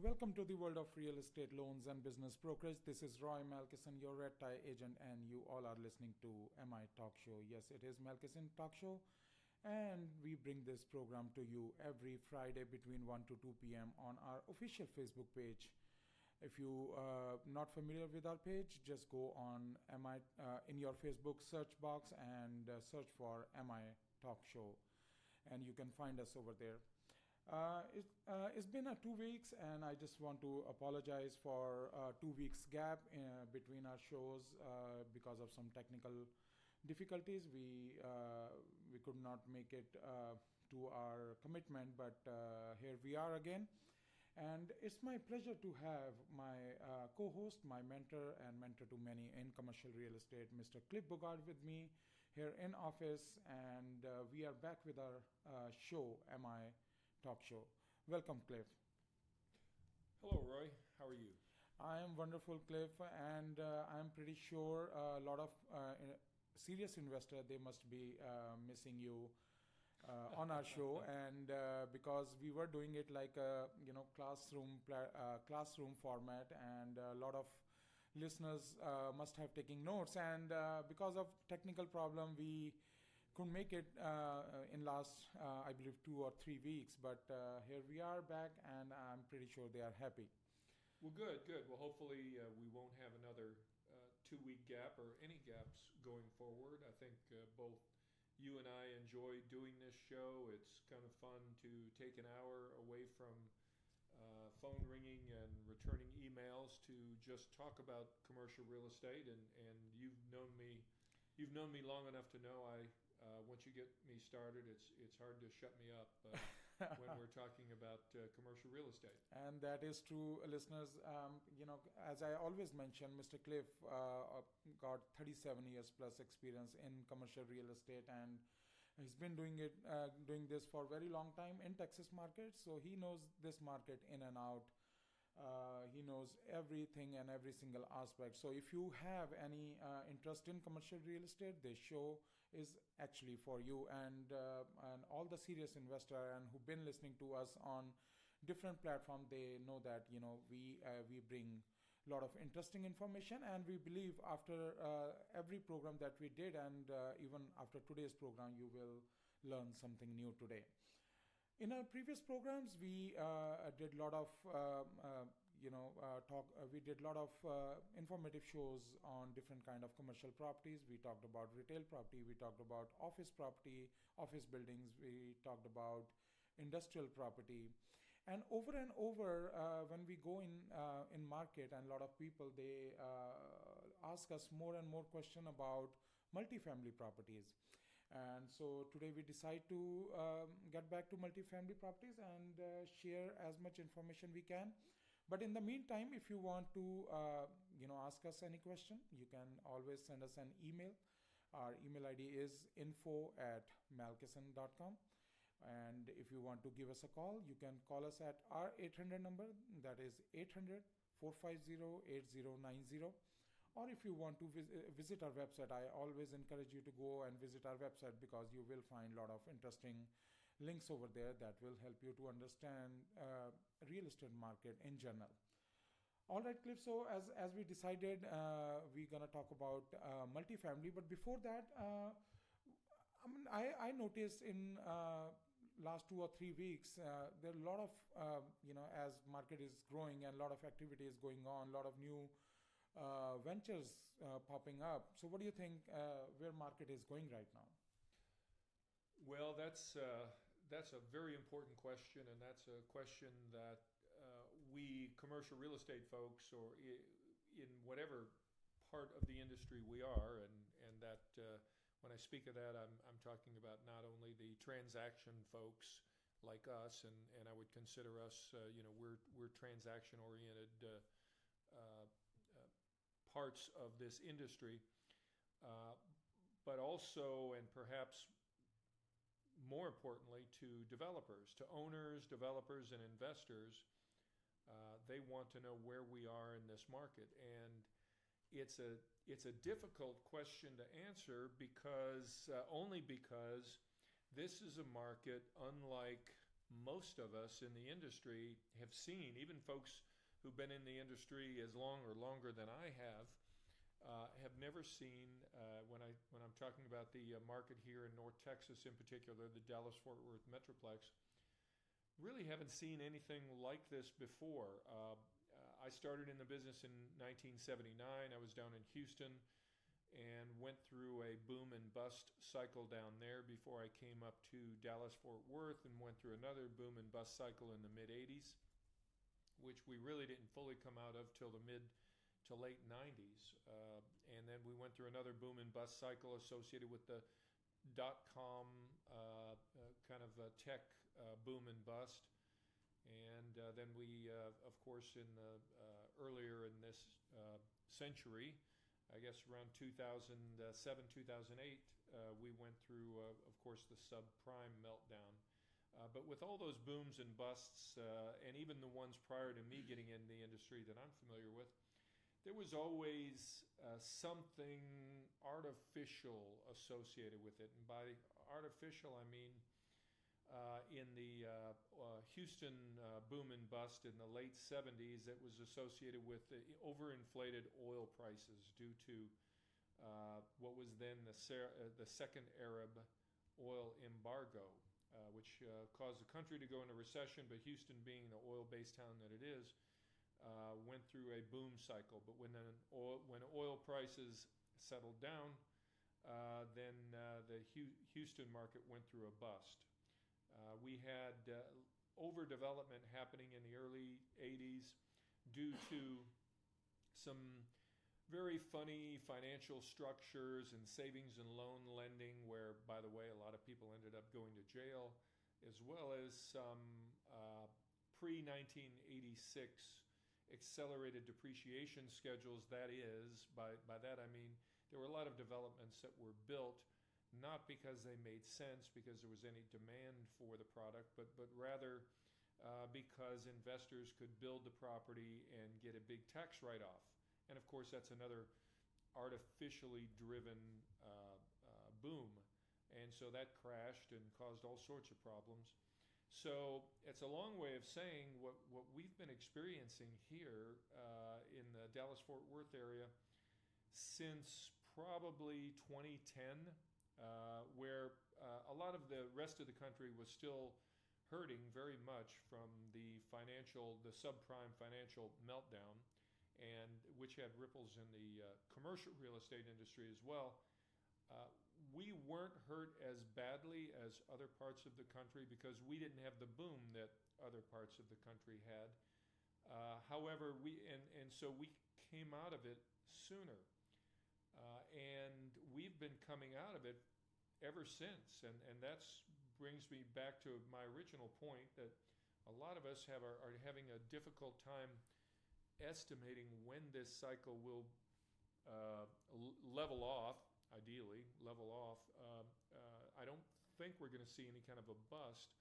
Welcome to the world of real estate loans and business brokerage. This is Roy Malkison, your red tie agent, and you all are listening to MI Talk Show. Yes, it is Malkison Talk Show, and we bring this program to you every Friday between 1 to 2 p.m. on our official Facebook page. If you are not familiar with our page, just go on MI in your Facebook search box and search for MI Talk Show, and you can find us over there. It's been 2 weeks, and I just want to apologize for 2 weeks gap between our shows because of some technical difficulties. We could not make it to our commitment, but here we are again. And it's my pleasure to have my co-host, my mentor, and mentor to many in commercial real estate, Mr. Cliff Bogart, with me here in office. And we are back with our show, MI Talk Show. Welcome, Cliff. Hello, Roy. How are you? I am wonderful, Cliff, and I'm pretty sure a lot of serious investor, they must be missing you on our show, and because we were doing it like a classroom format, and a lot of listeners must have taken notes, and because of technical problem we couldn't make it in last I believe 2 or 3 weeks, but here we are back, and I'm pretty sure they are happy. Well, good. Well, hopefully we won't have another 2-week gap or any gaps going forward. I think both you and I enjoy doing this show. It's kind of fun to take an hour away from phone ringing and returning emails to just talk about commercial real estate. And you've known me long enough to know once you get me started, it's hard to shut me up when we're talking about commercial real estate. And that is true, listeners. As I always mention, Mr. Cliff got 37 years plus experience in commercial real estate, and he's been doing this for a very long time in Texas market. So he knows this market in and out. He knows everything and every single aspect. So if you have any interest in commercial real estate, this show is actually for you. And all the serious investor and who've been listening to us on different platforms, they know that we bring a lot of interesting information, and we believe after every program that we did, and even after today's program, you will learn something new today. In our previous programs, we did a lot of talk. We did a lot of informative shows on different kind of commercial properties. We talked about retail property. We talked about office property, office buildings. We talked about industrial property, and over when we go in market, and a lot of people, they ask us more and more question about multifamily properties. And so today we decide to get back to multifamily properties and share as much information we can. But in the meantime, if you want to ask us any question, you can always send us an email. Our email ID is info@malkison.com. And if you want to give us a call, you can call us at our 800 number, that is 800-450-8090. Or if you want to visit our website, I always encourage you to go and visit our website, because you will find a lot of interesting links over there that will help you to understand real estate market in general. All right, Cliff. So as we decided, we're gonna talk about multifamily. But before that, I noticed in last 2 or 3 weeks, there are a lot of as market is growing and a lot of activity is going on, a lot of new ventures popping up. So what do you think where market is going right now? Well, that's a very important question, and that's a question that we commercial real estate folks, or in whatever part of the industry we are, and that when I speak of that, I'm talking about not only the transaction folks like us, and I would consider us, we're transaction oriented parts of this industry, but also, and perhaps more importantly, to developers, to owners, developers, and investors. They want to know where we are in this market, and it's a difficult question to answer only because this is a market unlike most of us in the industry have seen, even folks who've been in the industry as long or longer than I have never seen, when I'm talking about the market here in North Texas in particular, the Dallas-Fort Worth Metroplex, really haven't seen anything like this before. I started in the business in 1979. I was down in Houston and went through a boom and bust cycle down there before I came up to Dallas-Fort Worth and went through another boom and bust cycle in the mid-'80s, which we really didn't fully come out of till the mid to late 90s. And then we went through another boom and bust cycle associated with the dot-com kind of tech boom and bust. And then we, of course, in the earlier in this century, I guess around 2007, 2008, we went through, of course, the subprime meltdown. But with all those booms and busts, and even the ones prior to me getting in the industry that I'm familiar with, there was always something artificial associated with it. And by artificial, I mean in the Houston boom and bust in the late 70s, it was associated with overinflated oil prices due to what was then the second Arab oil embargo, which caused the country to go into recession, but Houston, being the oil-based town that it is, went through a boom cycle. But when oil prices settled down, then the Houston market went through a bust. We had overdevelopment happening in the early 80s due to some very funny financial structures and savings and loan lending where, by the way, a lot of people ended up going to jail, as well as some pre-1986 accelerated depreciation schedules. That is, by that I mean there were a lot of developments that were built not because they made sense, because there was any demand for the product, but rather because investors could build the property and get a big tax write-off. And of course, that's another artificially driven boom. And so that crashed and caused all sorts of problems. So it's a long way of saying what we've been experiencing here in the Dallas-Fort Worth area since probably 2010, where a lot of the rest of the country was still hurting very much from the subprime financial meltdown, and which had ripples in the commercial real estate industry as well. We weren't hurt as badly as other parts of the country because we didn't have the boom that other parts of the country had. However, so we came out of it sooner. And we've been coming out of it ever since. And that brings me back to my original point that a lot of us are having a difficult time estimating when this cycle will level off, ideally, level off. I don't think we're going to see any kind of a bust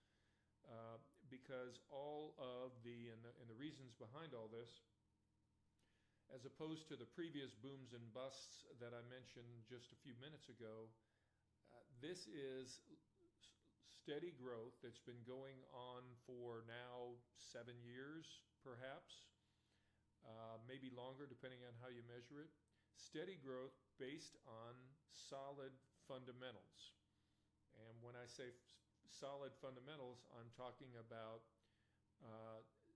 because all of and the reasons behind all this, as opposed to the previous booms and busts that I mentioned just a few minutes ago, this is steady growth that's been going on for now 7 years, perhaps, maybe longer depending on how you measure it. Steady growth based on solid fundamentals. And when I say solid fundamentals, I'm talking about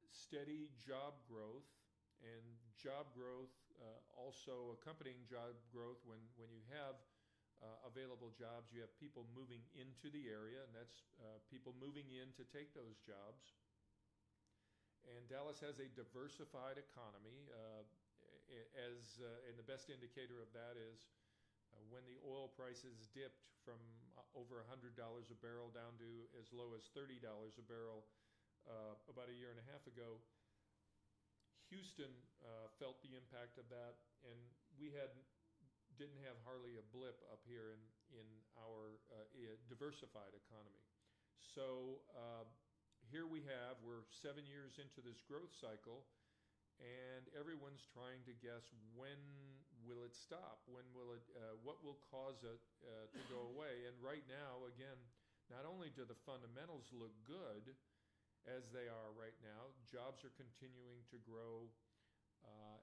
steady job growth, and job growth also accompanying job growth when you have available jobs, you have people moving into the area, and that's people moving in to take those jobs. And Dallas has a diversified economy, and the best indicator of that is when the oil prices dipped from over $100 a barrel down to as low as $30 a barrel about a year and a half ago. Houston felt the impact of that, and we didn't have hardly a blip up here in our diversified economy. So here we're 7 years into this growth cycle, and everyone's trying to guess when will it stop? When will it? What will cause it to go away? And right now, again, not only do the fundamentals look good, as they are right now. Jobs are continuing to grow,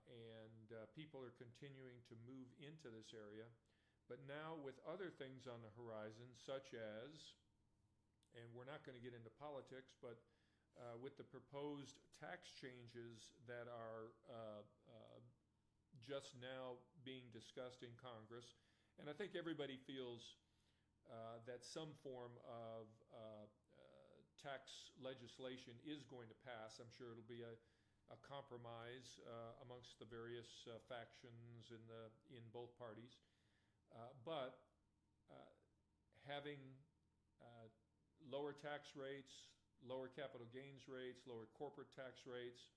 and people are continuing to move into this area. But now with other things on the horizon, such as, and we're not going to get into politics, but with the proposed tax changes that are just now being discussed in Congress, and I think everybody feels that some form of tax legislation is going to pass. I'm sure it'll be a compromise amongst the various factions in both parties. But having lower tax rates, lower capital gains rates, lower corporate tax rates,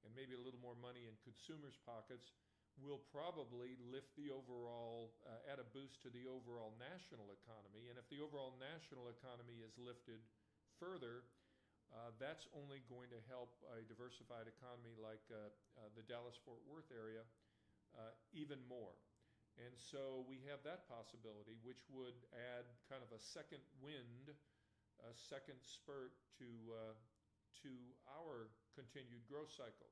and maybe a little more money in consumers' pockets will probably lift the overall, add a boost to the overall national economy. And if the overall national economy is lifted further, that's only going to help a diversified economy like the Dallas-Fort Worth area even more. And so we have that possibility, which would add kind of a second wind, a second spurt to our continued growth cycle.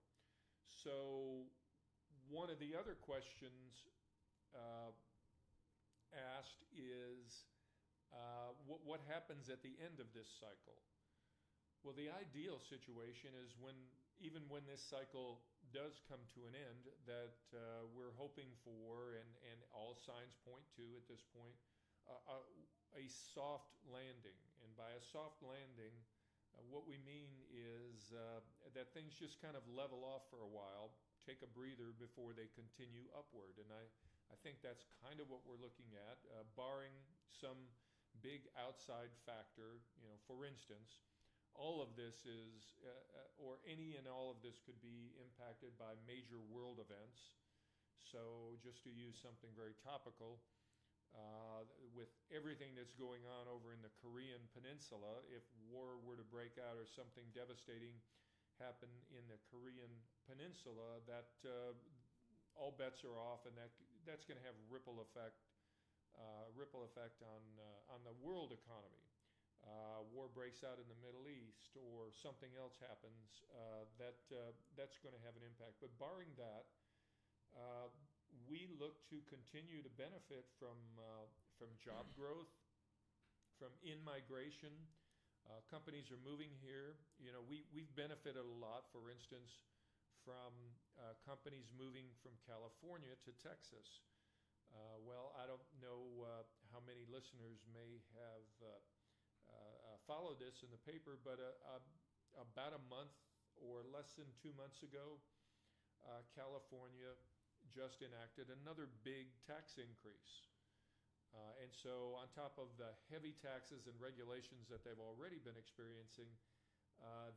So one of the other questions asked is, what happens at the end of this cycle? Well, the ideal situation is even when this cycle does come to an end, that we're hoping for, and all signs point to at this point, a soft landing. And by a soft landing, what we mean is that things just kind of level off for a while, take a breather before they continue upward. And I think that's kind of what we're looking at, barring some big outside factor. For instance, all of this is, or any and all of this could be impacted by major world events. So just to use something very topical, with everything that's going on over in the Korean Peninsula, if war were to break out or something devastating happen in the Korean Peninsula, that all bets are off, and that's going to have ripple effect on the world economy. War breaks out in the Middle East, or something else happens, that's going to have an impact. But barring that, we look to continue to benefit from job growth, from in-migration. Companies are moving here. We've benefited a lot, for instance, from companies moving from California to Texas. Well, I don't know how many listeners may have followed this in the paper, but about a month or less than 2 months ago, California just enacted another big tax increase. And so on top of the heavy taxes and regulations that they've already been experiencing,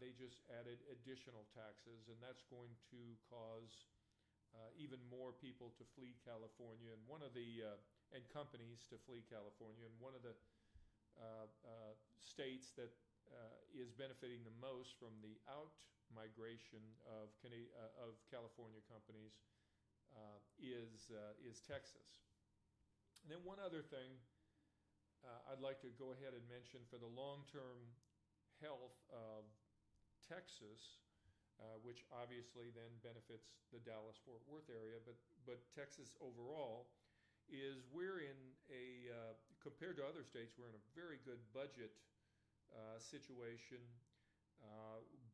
they just added additional taxes, and that's going to cause even more people to flee California, and and companies to flee California. And one of the states that is benefiting the most from the out-migration of California companies is Texas. And then one other thing I'd like to go ahead and mention for the long-term health of Texas, which obviously then benefits the Dallas-Fort Worth area, but Texas overall, is we're in compared to other states, we're in a very good budget situation.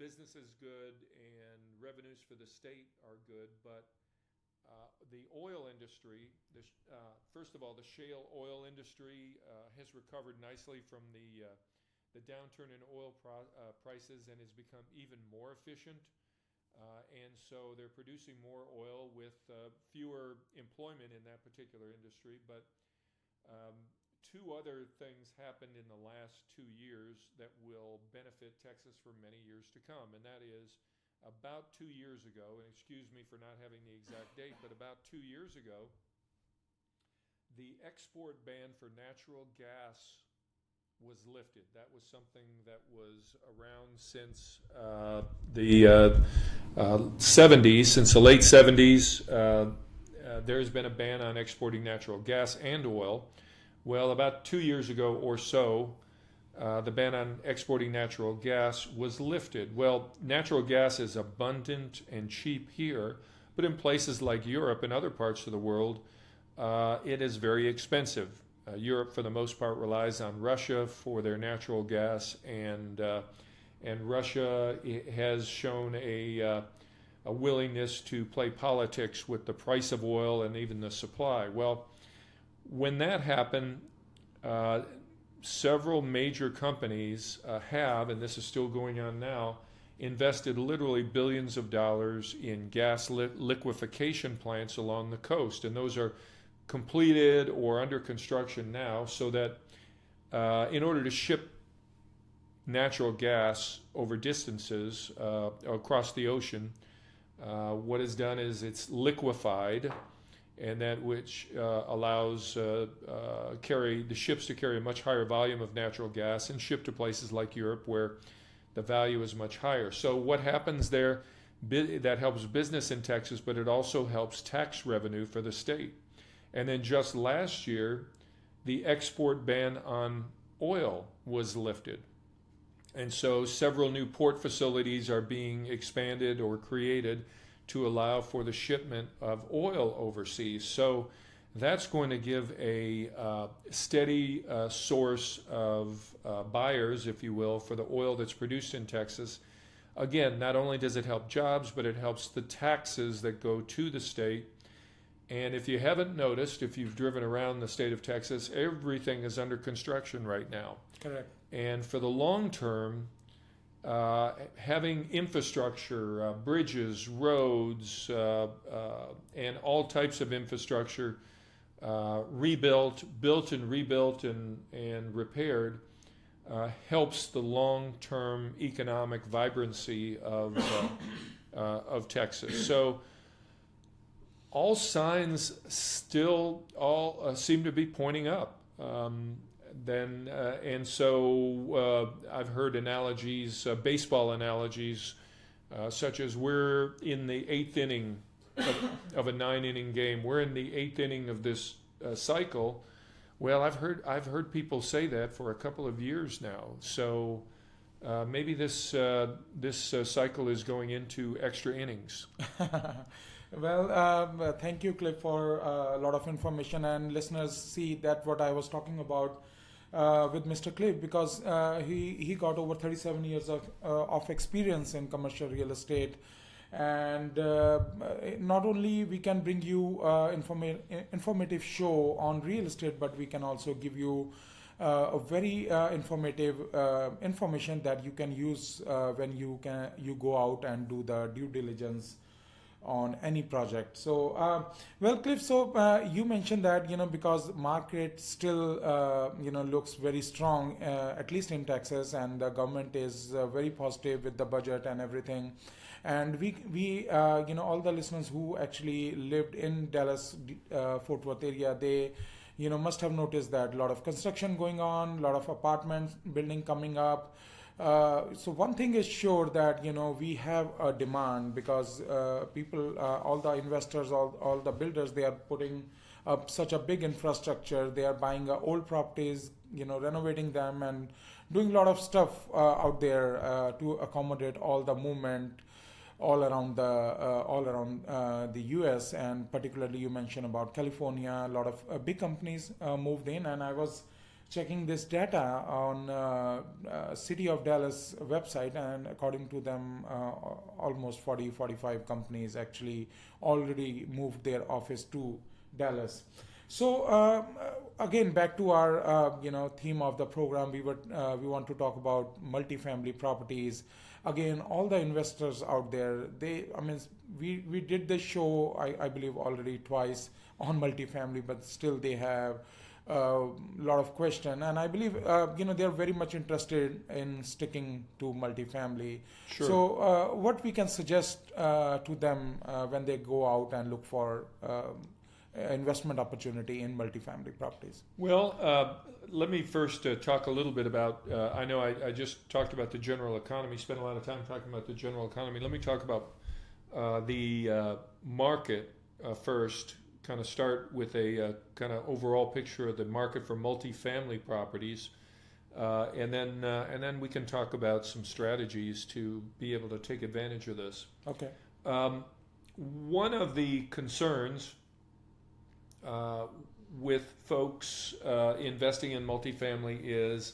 Business is good and revenues for the state are good, but the oil industry, first of all, the shale oil industry has recovered nicely from the downturn in oil prices and has become even more efficient. And so they're producing more oil with fewer employment in that particular industry. But two other things happened in the last 2 years that will benefit Texas for many years to come. And that is about 2 years ago, and excuse me for not having the exact date, but about 2 years ago, the export ban for natural gas was lifted. That was something that was around since the 70s, since the late 70s. There's been a ban on exporting natural gas and oil. Well, about 2 years ago or so, the ban on exporting natural gas was lifted. Well, natural gas is abundant and cheap here, but in places like Europe and other parts of the world, it is very expensive. Europe, for the most part, relies on Russia for their natural gas, and Russia has shown a willingness to play politics with the price of oil and even the supply. Well, when that happened, several major companies have, and this is still going on now, invested literally billions of dollars in gas liquefaction plants along the coast. And those are completed or under construction now, so that in order to ship natural gas over distances across the ocean, what is done is it's liquefied, and that which allows the ships to carry a much higher volume of natural gas and ship to places like Europe where the value is much higher. So what happens there, that helps business in Texas, but it also helps tax revenue for the state. And then just last year, the export ban on oil was lifted. And so several new port facilities are being expanded or created to allow for the shipment of oil overseas. So that's going to give a steady source of buyers, if you will, for the oil that's produced in Texas. Again, not only does it help jobs, but it helps the taxes that go to the state. And if you haven't noticed, if you've driven around the state of Texas, everything is under construction right now. Correct. And for the long term, having infrastructure, bridges, roads, and all types of infrastructure built and rebuilt and repaired helps the long-term economic vibrancy of Texas. So all signs still seem to be pointing up. And so I've heard analogies, baseball analogies, such as we're in the 8th inning of a 9-inning game. We're in the 8th inning of this cycle. Well, I've heard people say that for a couple of years now. So maybe this cycle is going into extra innings. Well, thank you, Cliff, for a lot of information, and listeners see that what I was talking about with Mr. Cliff, because he got over 37 years of experience in commercial real estate, and not only we can bring you informative show on real estate, but we can also give you a very informative information that you can use when you go out and do the due diligence on any project. So well, Cliff, so you mentioned that because market still looks very strong, at least in Texas, and the government is very positive with the budget and everything, and we all the listeners who actually lived in Dallas Fort Worth area, they must have noticed that a lot of construction going on, a lot of apartment building coming up. So one thing is sure that we have a demand, because people, all the investors, all the builders, they are putting up such a big infrastructure. They are buying old properties, renovating them and doing a lot of stuff out there to accommodate all the movement all around the U.S. And particularly you mentioned about California. A lot of big companies moved in, and I was checking this data on City of Dallas website, and according to them, almost 40-45 companies actually already moved their office to Dallas. So again, back to our theme of the program, we want to talk about multifamily properties. Again, all the investors out there, we did this show, I believe, already twice on multifamily, but still they have a lot of question, and I believe they are very much interested in sticking to multifamily. Sure. So what we can suggest to them when they go out and look for investment opportunity in multifamily properties? Well, let me first talk a little bit about, I know I just talked about the general economy, spent a lot of time talking about the general economy. Let me talk about the market first, kind of start with a kind of overall picture of the market for multifamily properties. and then we can talk about some strategies to be able to take advantage of this. Okay. One of the concerns with folks investing in multifamily is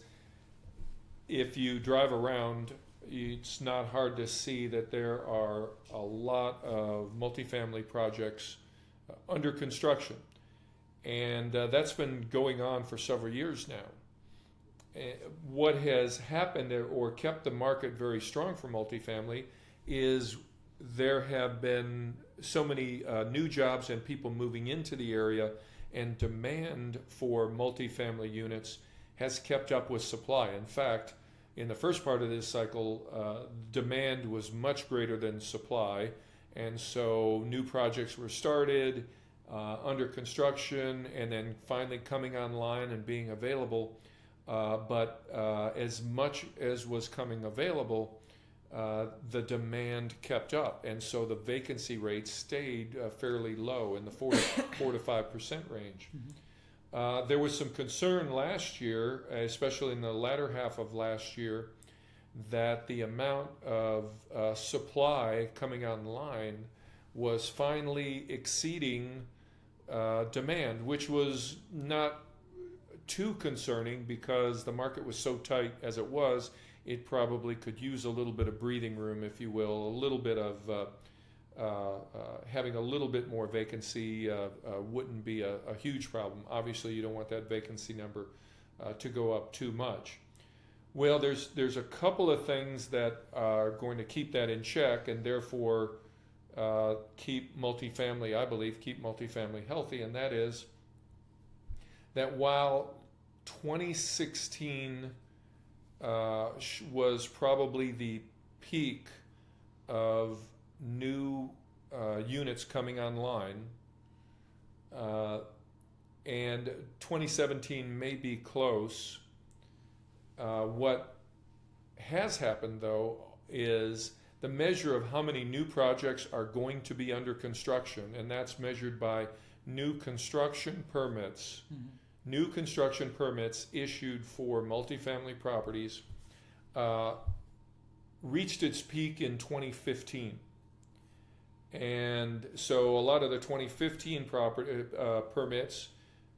if you drive around, it's not hard to see that there are a lot of multifamily projects under construction. And that's been going on for several years now. What has happened or kept the market very strong for multifamily is there have been so many new jobs and people moving into the area, and demand for multifamily units has kept up with supply. In fact, in the first part of this cycle, demand was much greater than supply, and so new projects were started, under construction, and then finally coming online and being available. But as much as was coming available, the demand kept up, and so the vacancy rate stayed fairly low in the 4 to 5% range. Mm-hmm. There was some concern last year, especially in the latter half of last year, that the amount of supply coming online was finally exceeding demand, which was not too concerning because the market was so tight as it was. It probably could use a little bit of breathing room, if you will, a little bit of having a little bit more vacancy wouldn't be a huge problem. Obviously, you don't want that vacancy number to go up too much. Well, there's a couple of things that are going to keep that in check, and therefore keep multifamily healthy, and that is that while 2016 was probably the peak of new units coming online, and 2017 may be close. What has happened, though, is the measure of how many new projects are going to be under construction, and that's measured by new construction permits. Mm-hmm. New construction permits issued for multifamily properties reached its peak in 2015. And so a lot of the 2015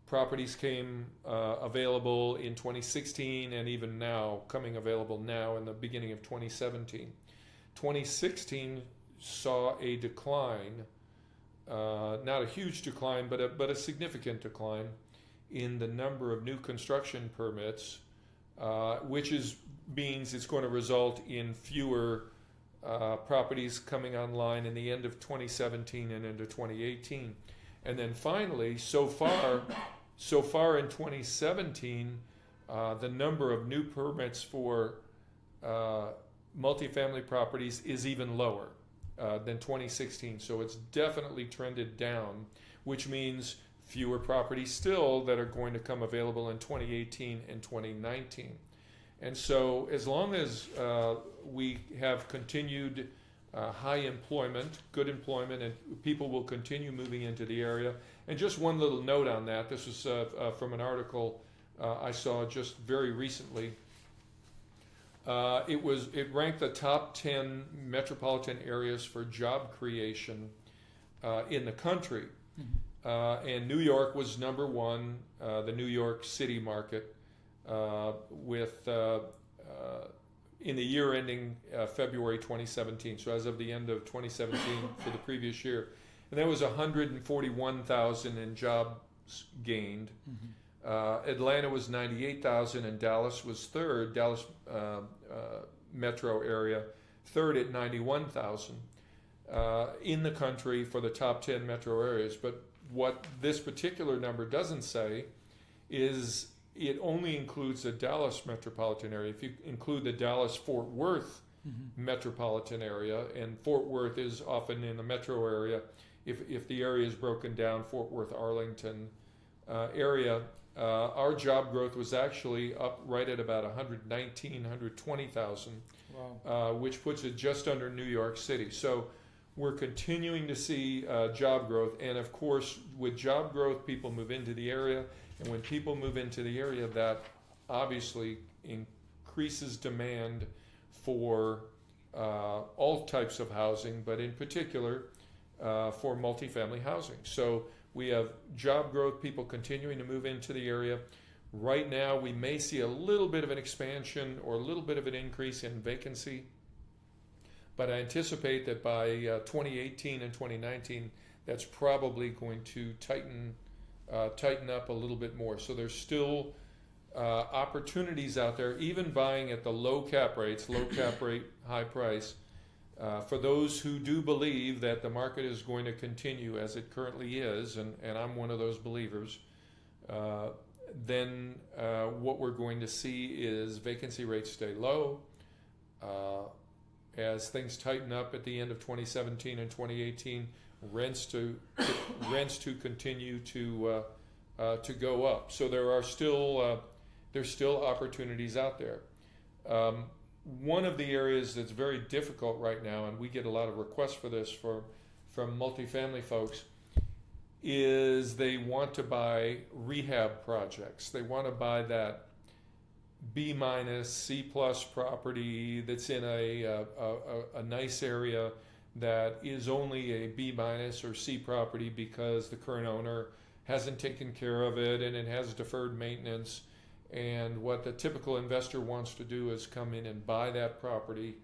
properties came available in 2016, and even now, coming available now in the beginning of 2017. 2016 saw a decline, not a huge decline, but a significant decline in the number of new construction permits, which means it's going to result in fewer properties coming online in the end of 2017 and into 2018. And then finally, so far in 2017, the number of new permits for multifamily properties is even lower than 2016. So it's definitely trended down, which means fewer properties still that are going to come available in 2018 and 2019. And so as long as we have continued high employment, good employment, and people will continue moving into the area. And just one little note on that, this was from an article I saw just very recently. It ranked the top 10 metropolitan areas for job creation in the country. Mm-hmm. And New York was number one, the New York City market, with in the year ending February 2017. So as of the end of 2017 for the previous year, and that was 141,000 in jobs gained. Mm-hmm. Atlanta was 98,000, and Dallas was third. Dallas metro area, third at 91,000 in the country for the top 10 metro areas. But what this particular number doesn't say is it only includes the Dallas metropolitan area. If you include the Dallas-Fort Worth Mm-hmm. metropolitan area, and Fort Worth is often in the metro area, if the area is broken down, Fort Worth, Arlington area, our job growth was actually up right at about 119,000, 120,000, Wow. which puts it just under New York City. So we're continuing to see job growth, and of course, with job growth, people move into the area, and when people move into the area, that obviously increases demand for all types of housing, but in particular for multifamily housing. So we have job growth, people continuing to move into the area. Right now, we may see a little bit of an expansion or a little bit of an increase in vacancy, but I anticipate that by 2018 and 2019, that's probably going to tighten up a little bit more. So there's still opportunities out there, even buying at the low cap rate, high price. For those who do believe that the market is going to continue as it currently is, and I'm one of those believers, then what we're going to see is vacancy rates stay low. As things tighten up at the end of 2017 and 2018, rents to continue to go up. So there's still opportunities out there. One of the areas that's very difficult right now, and we get a lot of requests for this from multifamily folks, is they want to buy rehab projects. They want to buy that B-, C+ property that's in a nice area that is only a B- or C property because the current owner hasn't taken care of it and it has deferred maintenance. And what the typical investor wants to do is come in and buy that property,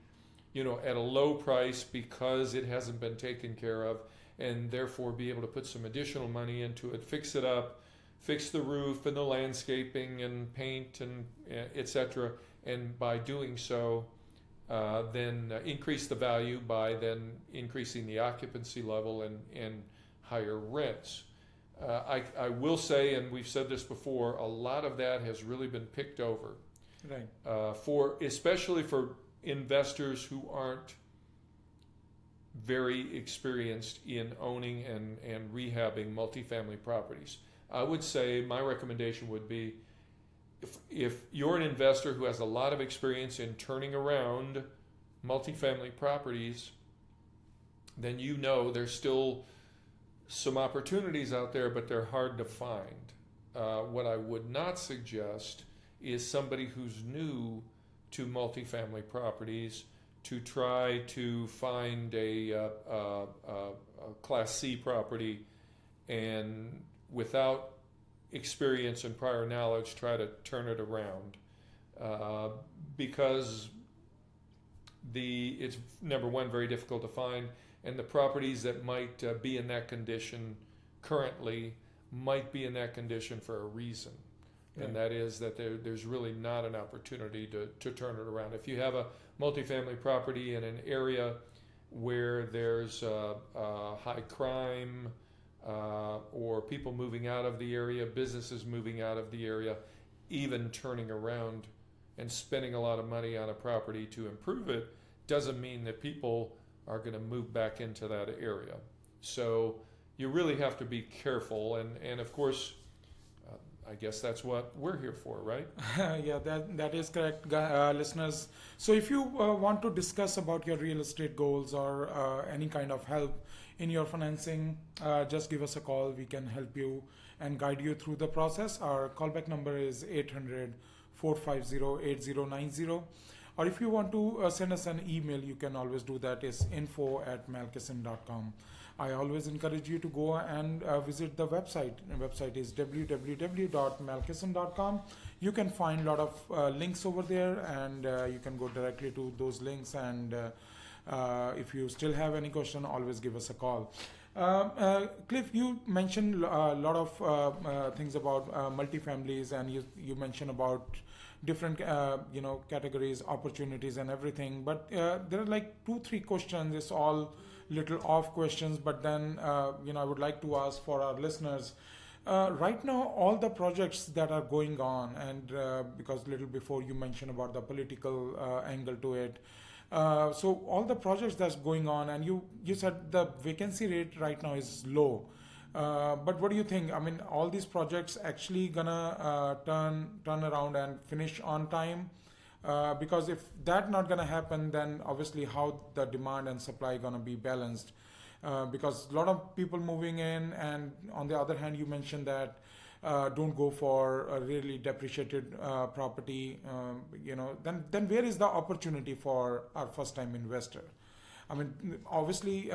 at a low price because it hasn't been taken care of, and therefore be able to put some additional money into it, fix it up, fix the roof and the landscaping and paint and etc. And by doing so, then increase the value by then increasing the occupancy level and higher rents. I will say, and we've said this before, a lot of that has really been picked over, right? Especially for investors who aren't very experienced in owning and rehabbing multifamily properties. I would say my recommendation would be, if you're an investor who has a lot of experience in turning around multifamily properties, then there's still some opportunities out there, but they're hard to find. What I would not suggest is somebody who's new to multifamily properties to try to find a Class C property and without experience and prior knowledge try to turn it around, because it's number one, very difficult to find, and the properties that might be in that condition currently might be in that condition for a reason. And that is that there's really not an opportunity to turn it around. If you have a multifamily property in an area where there's high crime or people moving out of the area, businesses moving out of the area, even turning around and spending a lot of money on a property to improve it, doesn't mean that people are going to move back into that area. So you really have to be careful, and of course, I guess that's what we're here for, right? Yeah, that is correct, listeners. So if you want to discuss about your real estate goals or any kind of help in your financing, just give us a call. We can help you and guide you through the process. Our callback number is 800-450-8090. Or if you want to send us an email, you can always do that. It's info@malkison.com. I always encourage you to go and visit the website. The website is www.malkison.com. You can find a lot of links over there, and you can go directly to those links. And if you still have any question, always give us a call. Cliff, you mentioned a lot of things about multifamilies, and you mentioned about different categories, opportunities and everything, but there are like 2-3 questions. It's all little off questions, but then I would like to ask for our listeners, right now all the projects that are going on, and because little before you mentioned about the political angle to it, so all the projects that's going on, and you said the vacancy rate right now is low. But what do you think? I mean, all these projects actually gonna turn around and finish on time? Because if that not gonna happen, then obviously how the demand and supply gonna be balanced? Because a lot of people moving in, and on the other hand, you mentioned that don't go for a really depreciated property. Then where is the opportunity for our first-time investor? I mean, obviously,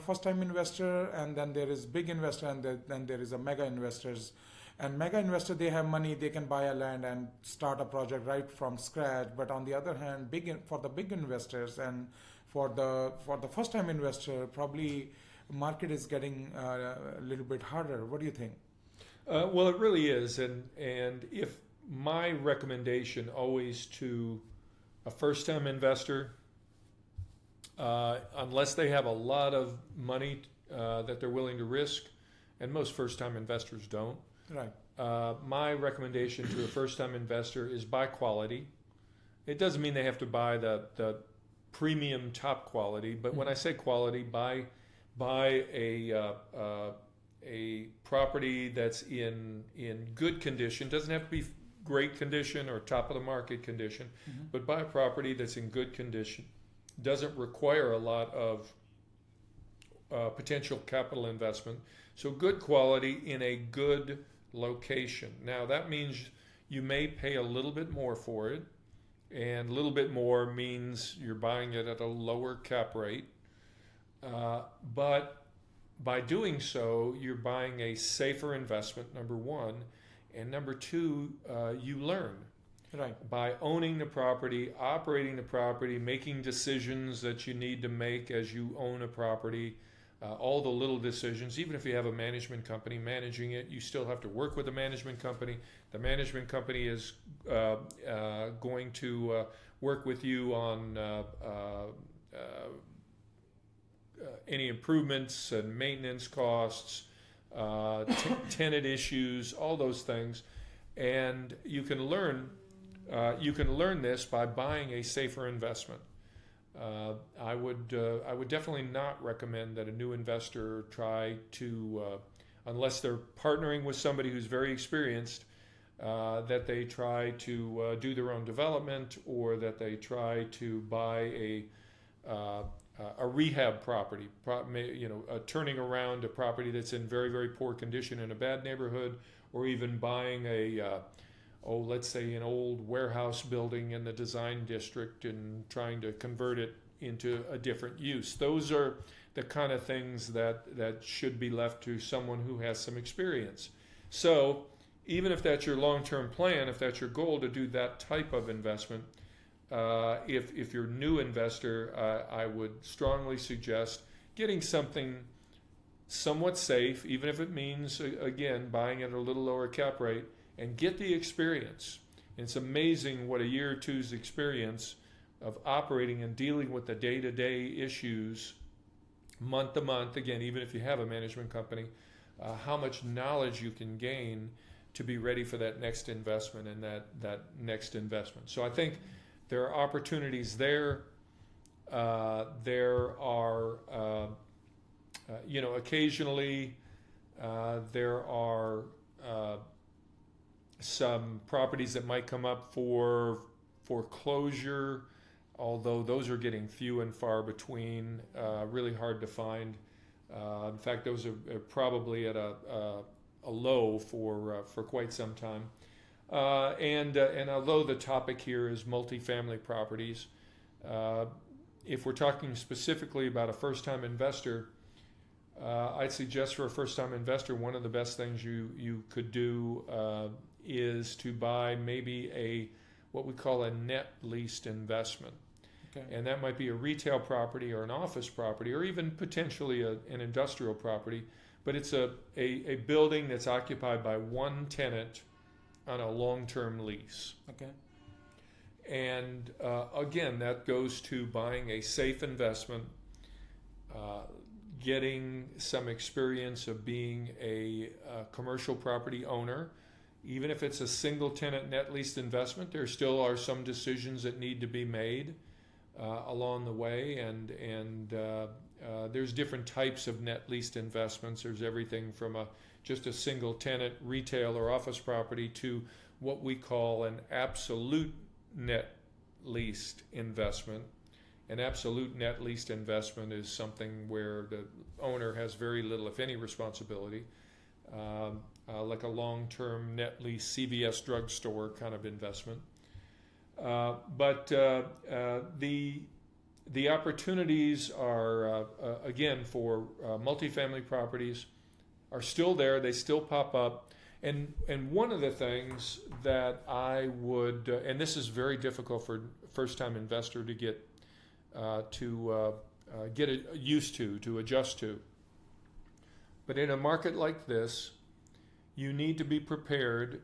first-time investor, and then there is big investor, and then there is a mega investors. And mega investor, they have money, they can buy a land and start a project right from scratch. But on the other hand, for the big investors and for the first-time investor, probably market is getting a little bit harder. What do you think? Well, it really is, and if my recommendation always to a first-time investor, unless they have a lot of money that they're willing to risk, and most first-time investors don't. Right. My recommendation to a first-time investor is buy quality. It doesn't mean they have to buy the premium top quality, but when I say quality, buy a property that's in good condition. Doesn't have to be great condition or top of the market condition, but buy a property that's in good condition. Doesn't require a lot of potential capital investment. So good quality in a good location. Now that means you may pay a little bit more for it, and a little bit more means you're buying it at a lower cap rate. But by doing so, you're buying a safer investment, number one, and number two, you learn. Right. By owning the property, operating the property, making decisions that you need to make as you own a property, all the little decisions. Even if you have a management company managing it, you still have to work with the management company. The management company is going to work with you on any improvements and maintenance costs, tenant issues, all those things. And you can learn this by buying a safer investment. I would definitely not recommend that a new investor try to, unless they're partnering with somebody who's very experienced, that they try to do their own development, or that they try to buy a rehab property, turning around a property that's in very, very poor condition in a bad neighborhood, or even buying let's say an old warehouse building in the design district and trying to convert it into a different use. Those are the kind of things that should be left to someone who has some experience. So even if that's your long-term plan, if that's your goal to do that type of investment, if you're a new investor, I would strongly suggest getting something somewhat safe, even if it means, again, buying at a little lower cap rate, and get the experience. It's amazing what a year or two's experience of operating and dealing with the day-to-day issues month to month, again, even if you have a management company, how much knowledge you can gain to be ready for that next investment and that next investment. So I think there are opportunities there. There are, occasionally there are some properties that might come up for foreclosure, although those are getting few and far between, really hard to find. In fact, those are probably at a low for quite some time. And although the topic here is multifamily properties, if we're talking specifically about a first-time investor, I'd suggest for a first-time investor, one of the best things you could do is to buy maybe what we call a net leased investment. Okay. And that might be a retail property or an office property, or even potentially an industrial property, but it's a building that's occupied by one tenant on a long-term lease. Okay. And again, that goes to buying a safe investment, getting some experience of being a commercial property owner. Even if it's a single tenant net leased investment, there still are some decisions that need to be made along the way, and there's different types of net leased investments. There's everything from just a single tenant retail or office property to what we call an absolute net leased investment. An absolute net leased investment is something where the owner has very little, if any, responsibility. like a long-term net lease CVS drugstore kind of investment. But the opportunities are, again, for multifamily properties are still there. They still pop up. And one of the things that I would, and this is very difficult for first-time investor to get used to adjust to. But in a market like this, you need to be prepared.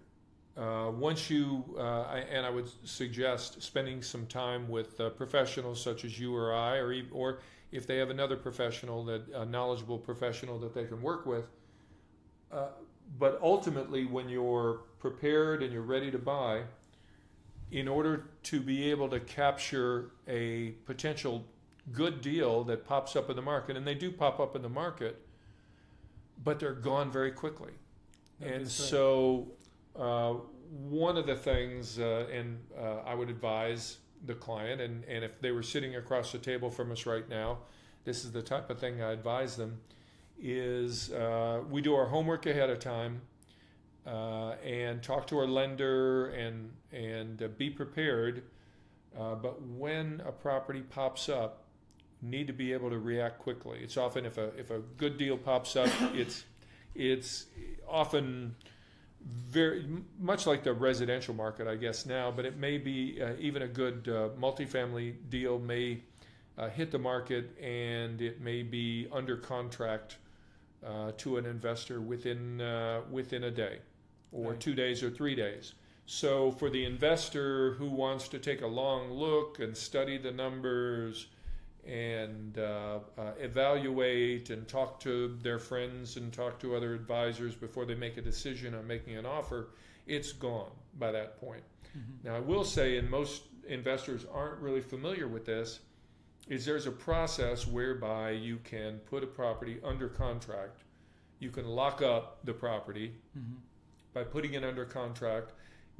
Once you, and I would suggest spending some time with professionals such as you or I, or if they have another professional, a knowledgeable professional that they can work with. But ultimately, when you're prepared and you're ready to buy, in order to be able to capture a potential good deal that pops up in the market, and they do pop up in the market, but they're gone very quickly. And so one of the things, I would advise the client, and if they were sitting across the table from us right now, this is the type of thing I advise them, is we do our homework ahead of time and talk to our lender and be prepared. But when a property pops up, need to be able to react quickly. It's often, if a good deal pops up, it's often very much like the residential market, I guess now, but it may be even a good multifamily deal may hit the market, and it may be under contract to an investor within a day or 2 days or 3 days. So for the investor who wants to take a long look and study the numbers and evaluate and talk to their friends and talk to other advisors before they make a decision on making an offer, it's gone by that point. Mm-hmm. Now, I will say, and most investors aren't really familiar with this, is there's a process whereby you can put a property under contract. You can lock up the property mm-hmm. by putting it under contract,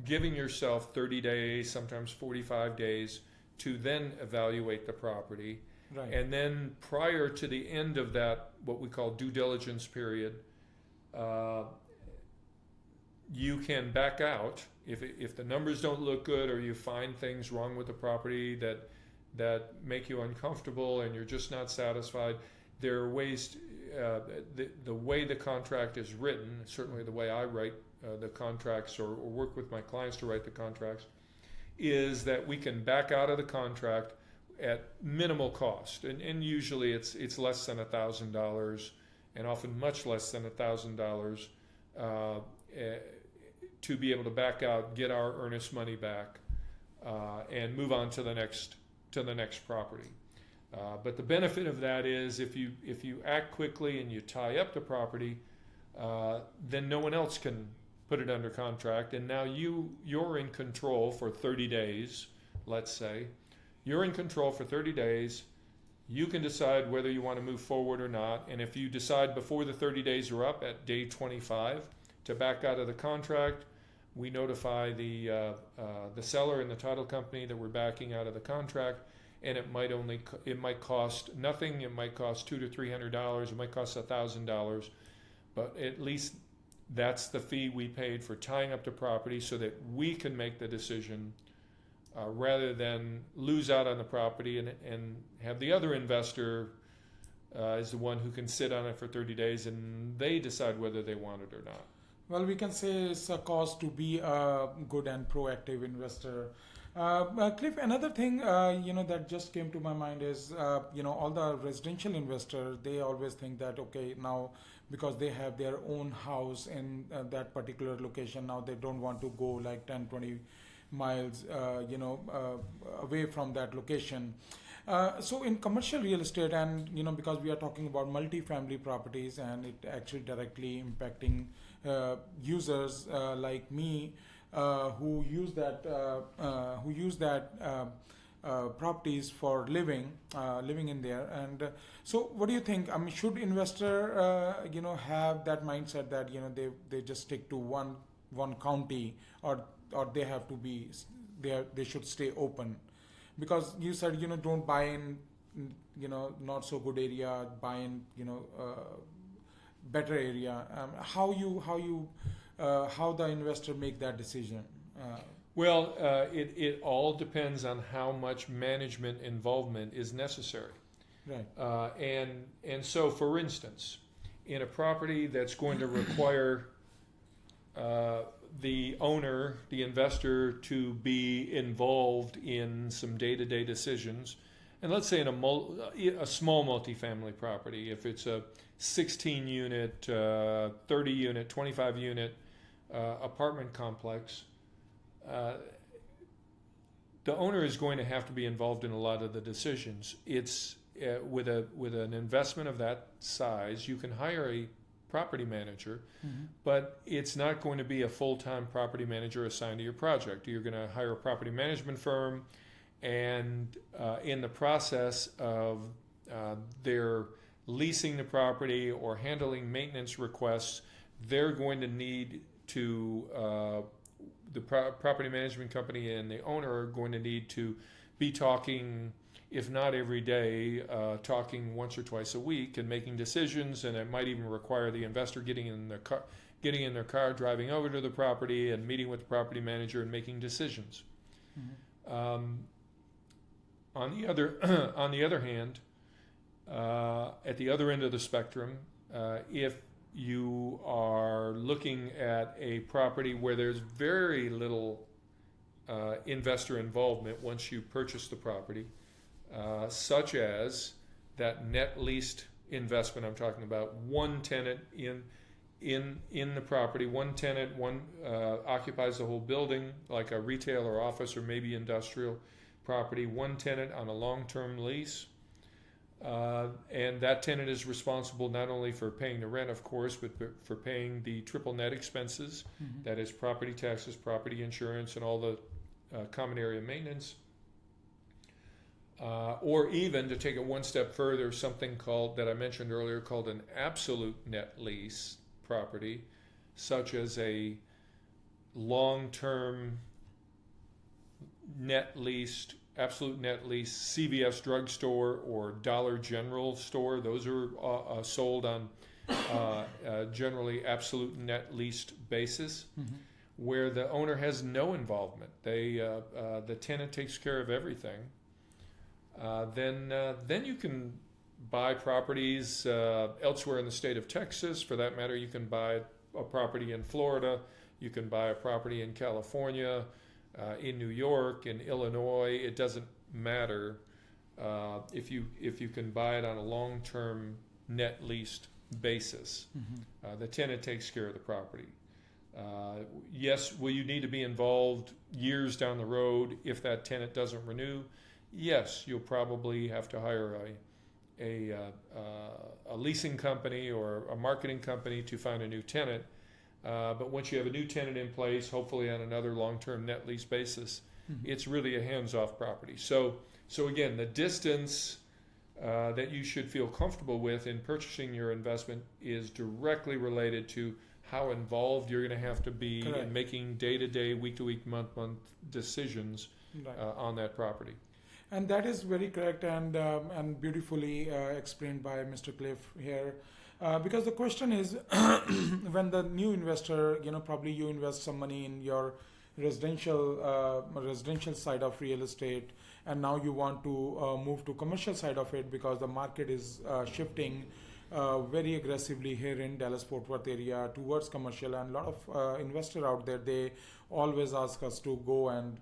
giving yourself 30 days, sometimes 45 days, to then evaluate the property. Right. And then prior to the end of that, what we call due diligence period, you can back out if the numbers don't look good, or you find things wrong with the property that make you uncomfortable and you're just not satisfied. There are ways, the way the contract is written, certainly the way I write the contracts or work with my clients to write the contracts, is that we can back out of the contract at minimal cost, and usually it's less than $1,000, and often much less than $1,000, to be able to back out, get our earnest money back, and move on to the next property. But the benefit of that is if you act quickly and you tie up the property, then no one else can put it under contract, and now you're in control for 30 days, let's say. You're in control for 30 days. You can decide whether you want to move forward or not. And if you decide before the 30 days are up at day 25 to back out of the contract, we notify the seller and the title company that we're backing out of the contract. And it might cost nothing. It might cost $200 to $300. It might cost $1,000. But at least that's the fee we paid for tying up the property, so that we can make the decision. Rather than lose out on the property and have the other investor is the one who can sit on it for 30 days and they decide whether they want it or not. Well, we can say it's a cause to be a good and proactive investor. Cliff, another thing that just came to my mind is all the residential investors, they always think that, okay, now because they have their own house in that particular location, now they don't want to go like 10, 20 miles away from that location. So in commercial real estate, and because we are talking about multifamily properties, and it actually directly impacting users like me who use that properties for living in there. And so what do you think? I mean, should investor have that mindset that they just stick to one county, or they have to be they should stay open? Because you said don't buy in not so good area, buy in better area. How the investor make that decision? Well, it all depends on how much management involvement is necessary. Right. And so, for instance, in a property that's going to require the owner, the investor, to be involved in some day-to-day decisions, and let's say in a small multifamily property, if it's a 16-unit, 30-unit, 25-unit apartment complex, the owner is going to have to be involved in a lot of the decisions. It's with an investment of that size, you can hire a property manager, but it's not going to be a full-time property manager assigned to your project. You're going to hire a property management firm, and in the process of their leasing the property or handling maintenance requests, they're going to need to the property management company and the owner are going to need to be talking, if not every day, talking once or twice a week and making decisions, and it might even require the investor getting in their car, driving over to the property and meeting with the property manager and making decisions. On the other hand, at the other end of the spectrum, if you are looking at a property where there's very little investor involvement once you purchase the property, such as that net leased investment I'm talking about, one tenant in the property, one tenant, occupies the whole building, like a retail or office or maybe industrial property, one tenant on a long-term lease. And that tenant is responsible not only for paying the rent, of course, but for paying the triple net expenses, that is property taxes, property insurance, and all the common area maintenance. Or even, to take it one step further, something that I mentioned earlier called an absolute net lease property, such as a long-term absolute net lease CVS drugstore or Dollar General store. Those are sold on generally absolute net leased basis, where the owner has no involvement. The tenant takes care of everything. Then you can buy properties elsewhere in the state of Texas. For that matter, you can buy a property in Florida. You can buy a property in California, in New York, in Illinois. It doesn't matter if you can buy it on a long-term net leased basis. The tenant takes care of the property. Yes, will you need to be involved years down the road if that tenant doesn't renew? Yes, you'll probably have to hire a leasing company or a marketing company to find a new tenant. But once you have a new tenant in place, hopefully on another long-term net lease basis, it's really a hands-off property. So again, the distance that you should feel comfortable with in purchasing your investment is directly related to how involved you're going to have to be in making day-to-day, week-to-week, month-to-month decisions on that property. And that is very correct and beautifully explained by Mr. Cliff here. Because the question is, when the new investor, probably you invest some money in your residential side of real estate, and now you want to move to commercial side of it because the market is shifting very aggressively here in Dallas-Fort Worth area towards commercial, and a lot of investors out there, they always ask us to go and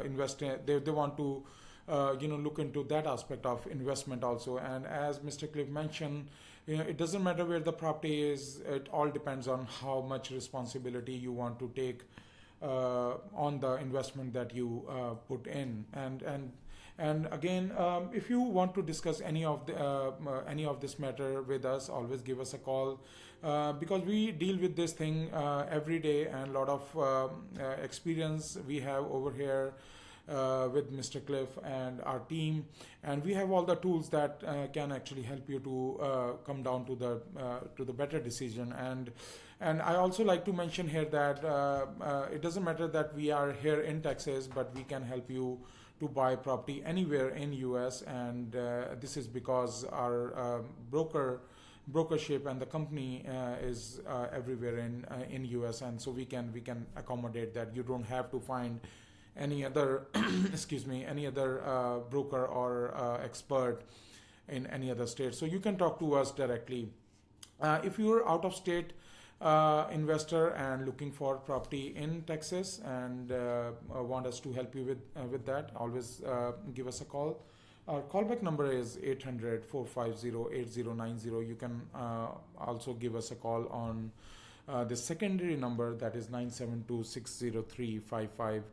invest in, they want to look into that aspect of investment also. And as Mr. Cliff mentioned, it doesn't matter where the property is. It all depends on how much responsibility you want to take on the investment that you put in. And again, if you want to discuss any of this matter with us, always give us a call, because we deal with this thing every day, and a lot of experience we have over here with Mr. Cliff and our team, and we have all the tools that can actually help you to come down to the better decision. And I also like to mention here that it doesn't matter that we are here in Texas, but we can help you to buy property anywhere in US, and this is because our broker brokership, and the company is everywhere in US, and so we can accommodate that. You don't have to find any other any other broker or expert in any other state. So you can talk to us directly. If you're out of state investor and looking for property in Texas and want us to help you with that, always give us a call. Our callback number is 800-450-8090. You can also give us a call on the secondary number, that is 972-603-5500.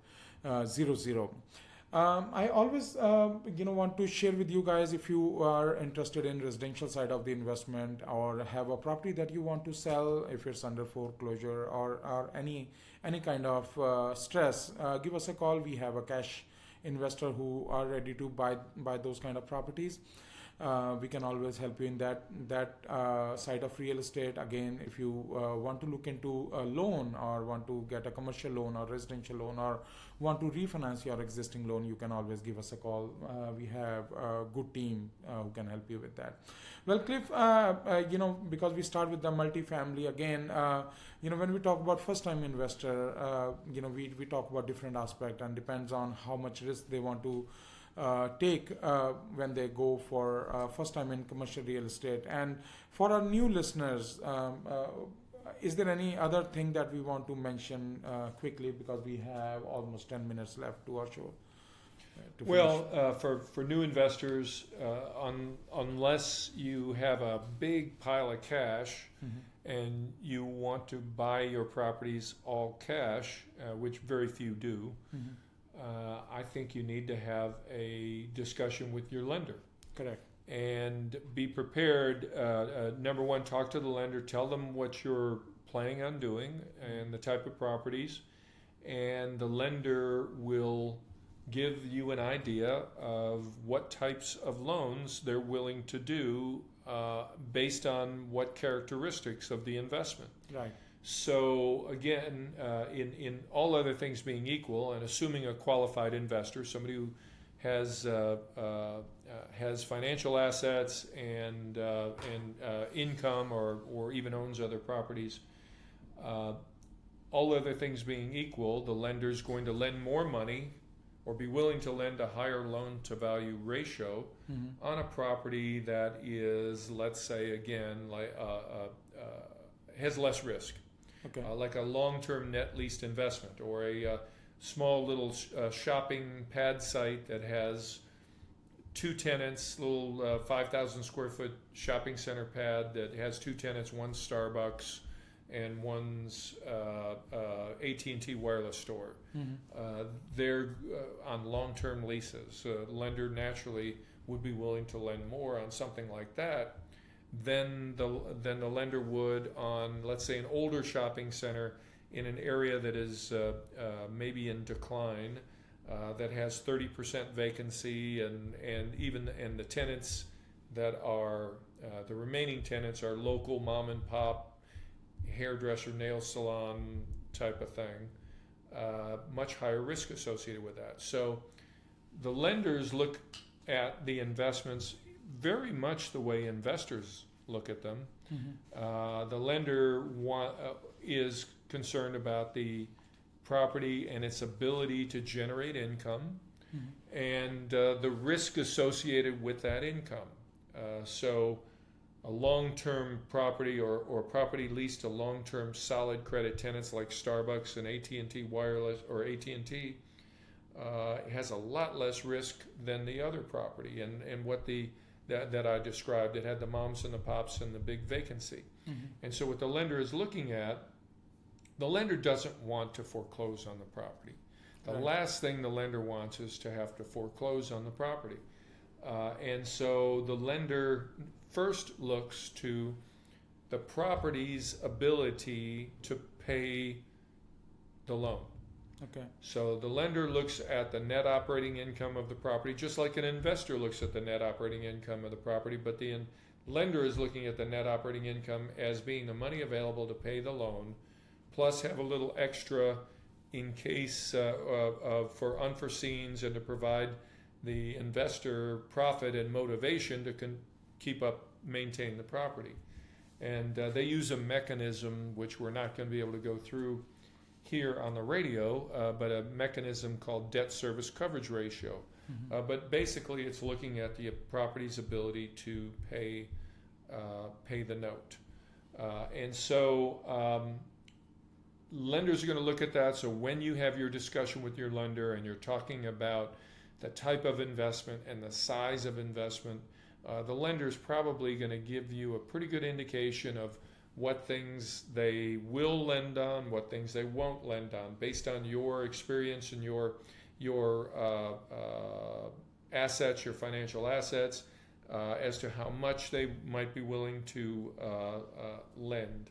I always want to share with you guys, if you are interested in residential side of the investment or have a property that you want to sell, if it's under foreclosure or any kind of stress, give us a call. We have a cash investor who are ready to buy those kind of properties. We can always help you in that side of real estate. Again, if you want to look into a loan or want to get a commercial loan or residential loan or want to refinance your existing loan, you can always give us a call. We have a good team who can help you with that. Well, Cliff, because we start with the multifamily again, when we talk about first-time investor, we talk about different aspects, and depends on how much risk they want to take when they go for first time in commercial real estate. And for our new listeners, is there any other thing that we want to mention quickly, because we have almost 10 minutes left to our show? For new investors, unless you have a big pile of cash and you want to buy your properties all cash, which very few do, I think you need to have a discussion with your lender. Correct. And be prepared. Number one, talk to the lender. Tell them what you're planning on doing and the type of properties. And the lender will give you an idea of what types of loans they're willing to do based on what characteristics of the investment. Right. So again, in all other things being equal, and assuming a qualified investor, somebody who has financial assets and income, or even owns other properties, all other things being equal, the lender is going to lend more money or be willing to lend a higher loan to value ratio on a property that is, let's say again, has less risk. Okay. Like a long-term net leased investment, or a small little shopping pad site that has two tenants, little 5,000 square foot shopping center pad that has two tenants, one Starbucks and one's AT&T wireless store. They're on long-term leases. The lender naturally would be willing to lend more on something like that than the lender would on, let's say, an older shopping center in an area that is maybe in decline, that has 30% vacancy, and the tenants that are the remaining tenants are local mom and pop hairdresser, nail salon type of thing. Much higher risk associated with that. So the lenders look at the investments very much the way investors look at them. The lender is concerned about the property and its ability to generate income, and the risk associated with that income. So a long-term property or property leased to long-term solid credit tenants like Starbucks and AT&T Wireless or AT&T has a lot less risk than the other property, and what that I described. It had the moms and the pops and the big vacancy. And so what the lender is looking at, the lender doesn't want to foreclose on the property. The last thing the lender wants is to have to foreclose on the property. And so the lender first looks to the property's ability to pay the loan. Okay. So the lender looks at the net operating income of the property, just like an investor looks at the net operating income of the property, but the lender is looking at the net operating income as being the money available to pay the loan, plus have a little extra in case for unforeseens, and to provide the investor profit and motivation to maintain the property. And they use a mechanism which we're not going to be able to go through here on the radio, but a mechanism called debt service coverage ratio. But basically, it's looking at the property's ability to pay the note. And so lenders are going to look at that. So when you have your discussion with your lender and you're talking about the type of investment and the size of investment, the lender is probably going to give you a pretty good indication of what things they will lend on, what things they won't lend on, based on your experience and your assets, your financial assets, as to how much they might be willing to lend.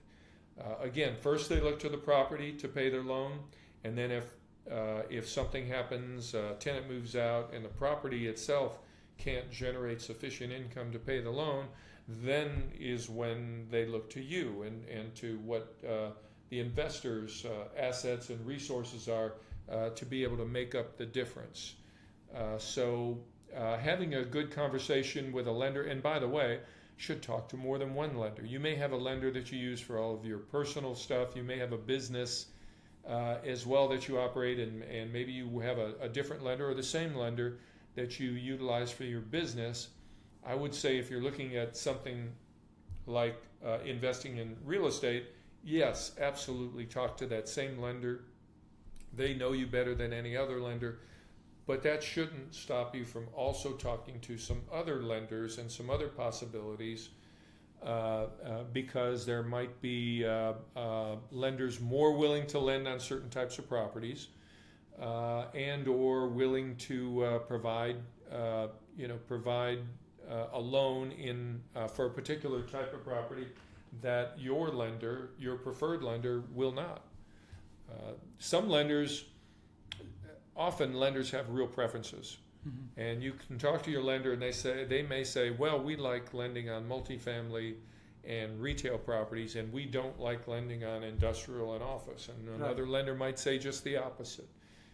Again, first they look to the property to pay their loan, and then if something happens, tenant moves out, and the property itself can't generate sufficient income to pay the loan, then is when they look to you and to what the investors' assets and resources are to be able to make up the difference. So having a good conversation with a lender, and by the way, should talk to more than one lender. You may have a lender that you use for all of your personal stuff. You may have a business as well that you operate, and maybe you have a different lender or the same lender that you utilize for your business. I would say if you're looking at something like investing in real estate, yes, absolutely talk to that same lender. They know you better than any other lender, but that shouldn't stop you from also talking to some other lenders and some other possibilities, because there might be lenders more willing to lend on certain types of properties, and or willing to provide a loan for a particular type of property that your lender, your preferred lender, will not. Often lenders have real preferences, and you can talk to your lender, and they may say, well, we like lending on multifamily and retail properties, and we don't like lending on industrial and office. And another lender might say just the opposite.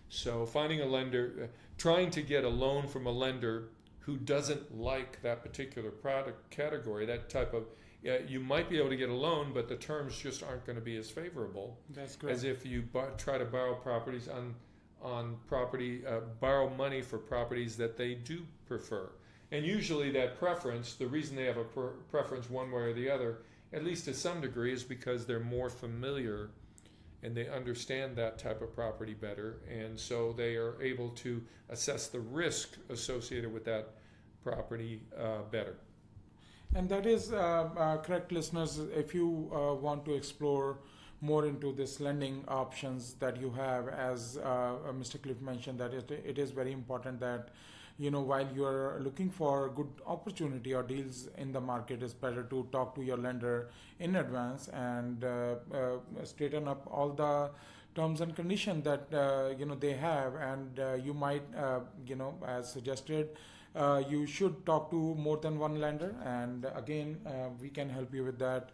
So finding a lender, trying to get a loan from a lender who doesn't like that particular product category, that type of, you might be able to get a loan, but the terms just aren't going to be as favorable. That's correct. As if you try to borrow borrow money for properties that they do prefer. And usually that preference, the reason they have a preference one way or the other, at least to some degree, is because they're more familiar and they understand that type of property better, and so they are able to assess the risk associated with that property better. And that is correct, listeners. If you want to explore more into this lending options that you have, as Mr. Cliff mentioned, that it is very important that, while you are looking for good opportunity or deals in the market, it's better to talk to your lender in advance and straighten up all the terms and conditions that they have, and you might as suggested, you should talk to more than one lender, and again, we can help you with that.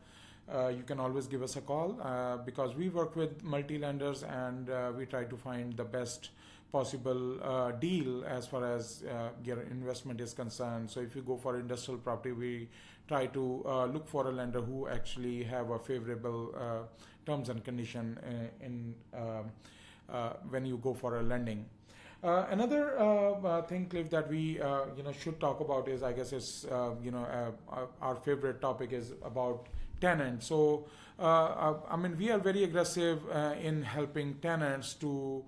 You can always give us a call, because we work with multi-lenders, and we try to find the best possible deal as far as your investment is concerned. So if you go for industrial property, we try to look for a lender who actually have a favorable terms and condition when you go for a lending. Another thing, Cliff, that we should talk about is, I guess, is our favorite topic is about tenants. So we are very aggressive in helping tenants to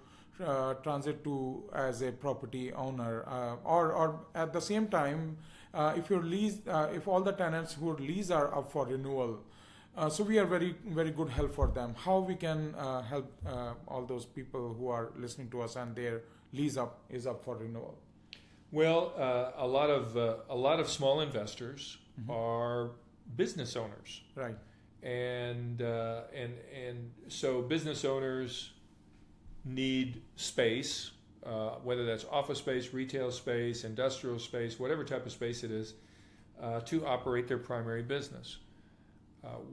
transit to as a property owner, or at the same time, if all the tenants who lease are up for renewal. So we are very, very good help for them. How we can help all those people who are listening to us and their lease is up for renewal? Well, a lot of small investors are business owners, right? And so business owners need space, whether that's office space, retail space, industrial space, whatever type of space it is, to operate their primary business.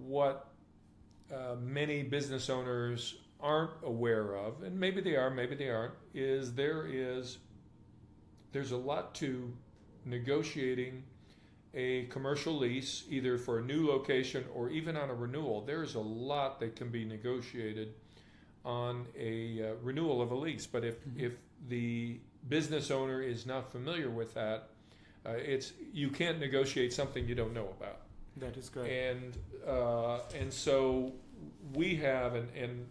What many business owners aren't aware of, and maybe they are, maybe they aren't, is there's a lot to negotiating a commercial lease, either for a new location or even on a renewal, there's a lot that can be negotiated on a renewal of a lease. But if the business owner is not familiar with that, you can't negotiate something you don't know about. That is correct. And so we have, and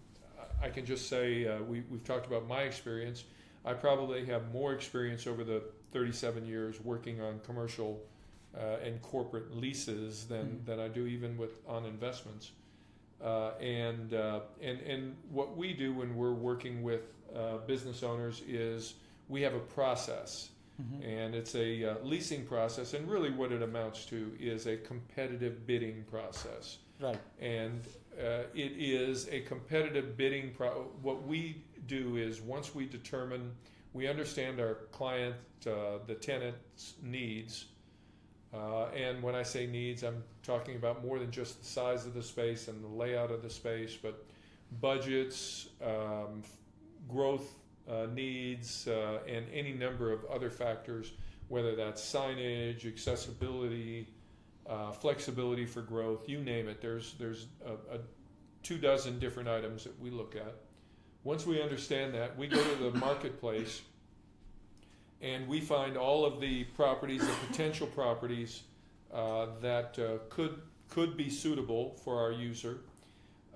I can just say we've talked about my experience. I probably have more experience over the 37 years working on commercial and corporate leases than I do even on investments. And what we do when we're working with business owners is we have a process, and it's a leasing process, and really what it amounts to is a competitive bidding process. Right. And it is a competitive bidding what we do is once we understand our client, the tenant's needs, and when I say needs, I'm talking about more than just the size of the space and the layout of the space, but budgets, growth needs, and any number of other factors, whether that's signage, accessibility, flexibility for growth, you name it. There's 24 different items that we look at. Once we understand that, we go to the marketplace and we find all of the properties, the potential properties that could be suitable for our user,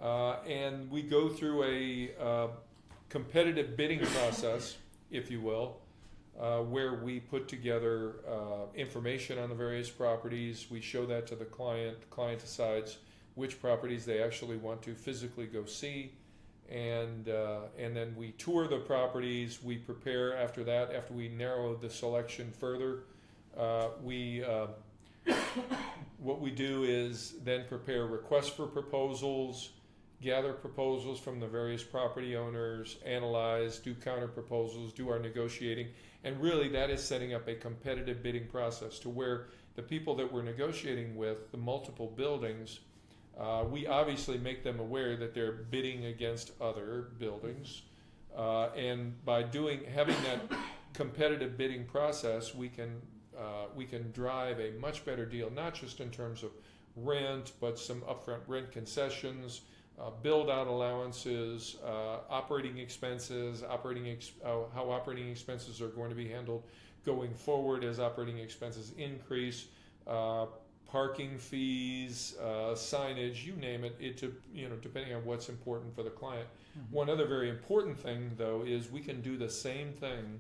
and we go through a competitive bidding process, if you will, where we put together information on the various properties. We show that to the client. The client decides which properties they actually want to physically go see. And then we tour the properties. We prepare after that. After we narrow the selection further, what we do is then prepare requests for proposals, gather proposals from the various property owners, analyze, do counter proposals, do our negotiating, and really that is setting up a competitive bidding process to where the people that we're negotiating with, the multiple buildings, we obviously make them aware that they're bidding against other buildings, and by having that competitive bidding process, we can drive a much better deal, not just in terms of rent, but some upfront rent concessions, build-out allowances, operating expenses, how operating expenses are going to be handled going forward as operating expenses increase. Parking fees, signage, you name it. Depending on what's important for the client. One other very important thing, though, is we can do the same thing,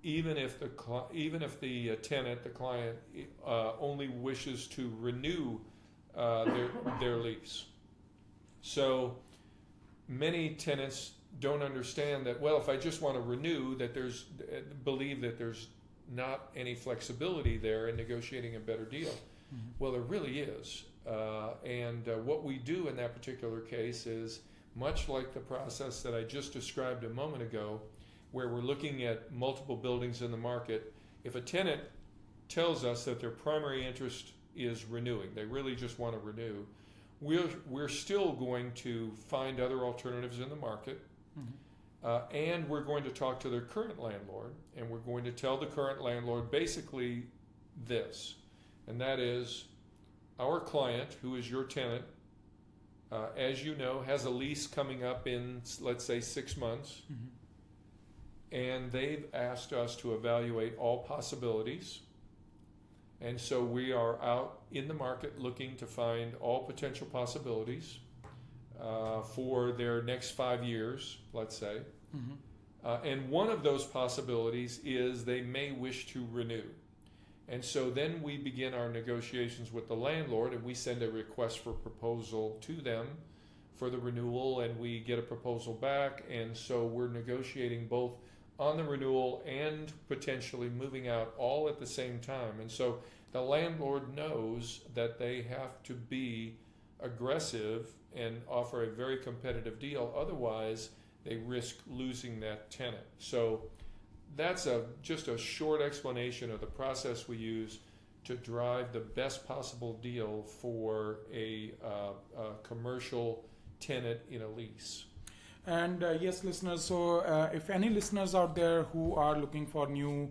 even if the tenant, the client, only wishes to renew their lease. So many tenants don't understand that. Well, if I just want to renew, believe that there's not any flexibility there in negotiating a better deal. Well, there really is. And what we do in that particular case is much like the process that I just described a moment ago, where we're looking at multiple buildings in the market. If a tenant tells us that their primary interest is renewing, they really just want to renew, we're still going to find other alternatives in the market. And we're going to talk to their current landlord, and we're going to tell the current landlord basically this, and that is, our client, who is your tenant, as you know, has a lease coming up in, let's say, 6 months, and they've asked us to evaluate all possibilities, and so we are out in the market looking to find all potential possibilities for their next 5 years, let's say. And one of those possibilities is they may wish to renew. And so then we begin our negotiations with the landlord, and we send a request for proposal to them for the renewal, and we get a proposal back. And so we're negotiating both on the renewal and potentially moving out all at the same time. And so the landlord knows that they have to be aggressive and offer a very competitive deal. Otherwise, they risk losing that tenant. So that's just a short explanation of the process we use to drive the best possible deal for a commercial tenant in a lease. And yes, listeners, so if any listeners out there who are looking for new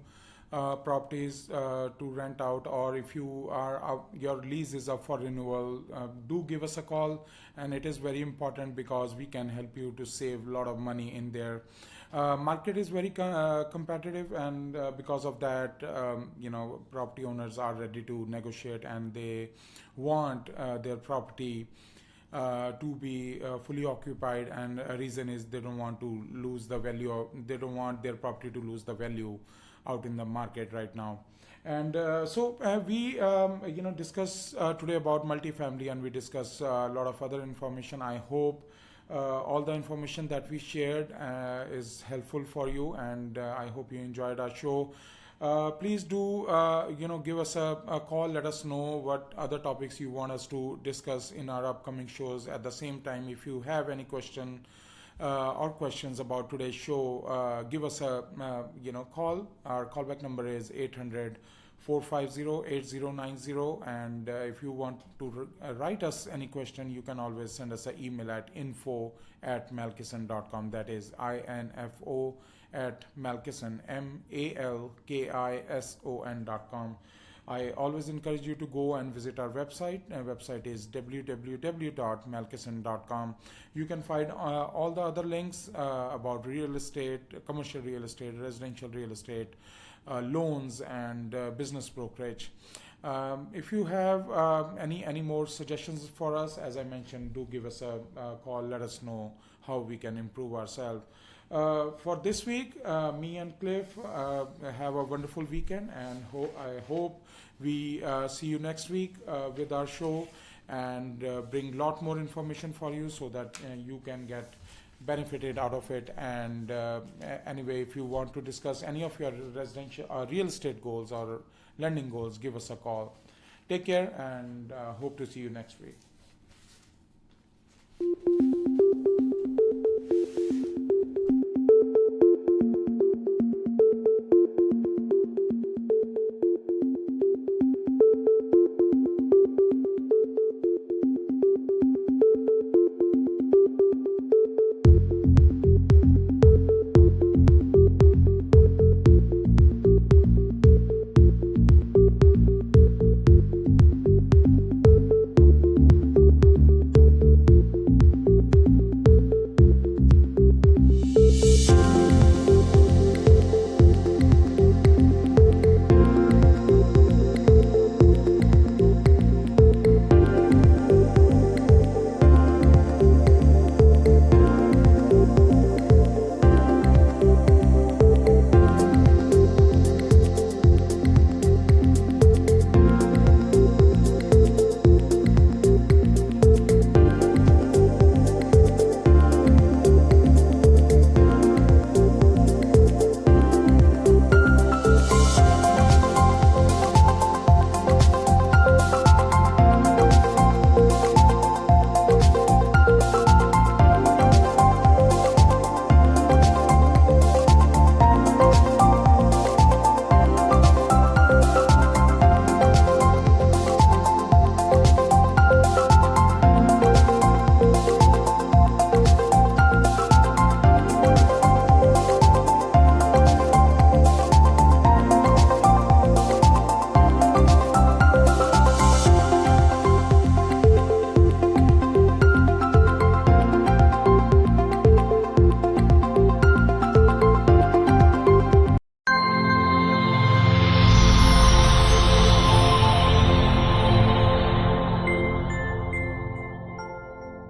properties to rent out, or if you are your lease is up for renewal, do give us a call. And it is very important because we can help you to save a lot of money in there. Market is very competitive, and because of that, property owners are ready to negotiate, and they want their property to be fully occupied. And a reason is they don't want to lose the value they don't want their property to lose the value out in the market right now. And we discuss today about multifamily, and we discuss a lot of other information. I hope all the information that we shared is helpful for you, and I hope you enjoyed our show. Please do give us a call. Let us know what other topics you want us to discuss in our upcoming shows. At the same time, if you have any question or questions about today's show, give us a call. Our callback number is 800-450-8090. And if you want to write us any question, you can always send us an email at info@malkison.com. That is info at Malkison, MALKISON.com. I always encourage you to go and visit our website. Our website is www.malkison.com. You can find all the other links about real estate, commercial real estate, residential real estate, loans, and business brokerage. If you have any more suggestions for us, as I mentioned, do give us a call. Let us know how we can improve ourselves. For this week, me and Cliff have a wonderful weekend, and I hope we see you next week with our show, and bring a lot more information for you so that you can get benefited out of it. And anyway, if you want to discuss any of your residential or real estate goals or lending goals, give us a call. Take care, and hope to see you next week.